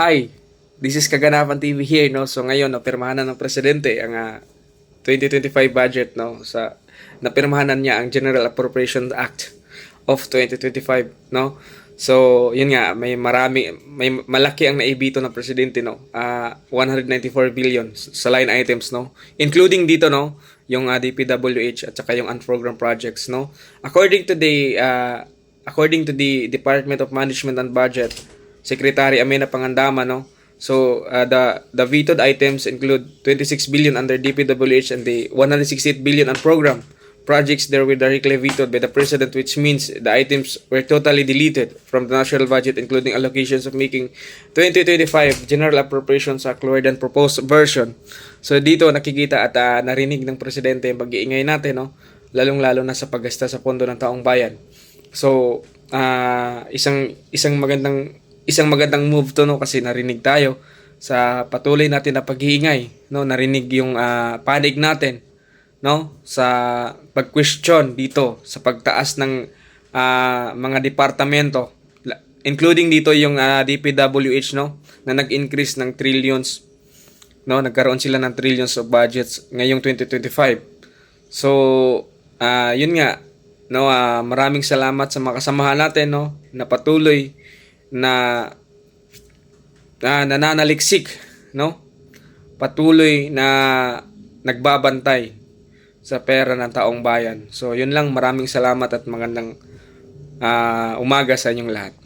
Hi, this is Kaganapan TV here, no? So ngayon, napirmahan na ng presidente ang 2025 budget, no? Napirmahan na niya ang General Appropriations Act of 2025, no? So, yun nga, may malaki ang naibito ng presidente, no? 194 billion sa line items, no? Including dito, no? Yung DPWH at saka yung unprogrammed projects, no? According to the Department of Management and Budget, Secretary Amena Pangandama, no? So, the vetoed items include 26 billion under DPWH and the 168 billion unprogrammed projects that were directly vetoed by the President, which means the items were totally deleted from the national budget, including allocations of making 2025 General Appropriations Act lower than proposed version. So, dito nakikita at narinig ng Presidente yung pag-iingay natin, no? Lalong-lalo na sa paggasta sa pondo ng taong bayan. So, isang magandang move to, no, kasi narinig tayo sa patuloy natin na pag-iingay, no, narinig yung panig natin, no, sa pag-question dito sa pagtaas ng mga departamento, including dito yung DPWH, no, na nag-increase ng trillions, no, nagkaroon sila ng trillions of budgets ngayong 2025. So, yun nga, no, maraming salamat sa mga kasamahan natin, no, na patuloy na nananaliksik, no? Patuloy na nagbabantay sa pera ng taong bayan. So, yun lang. Maraming salamat at magandang umaga sa inyong lahat.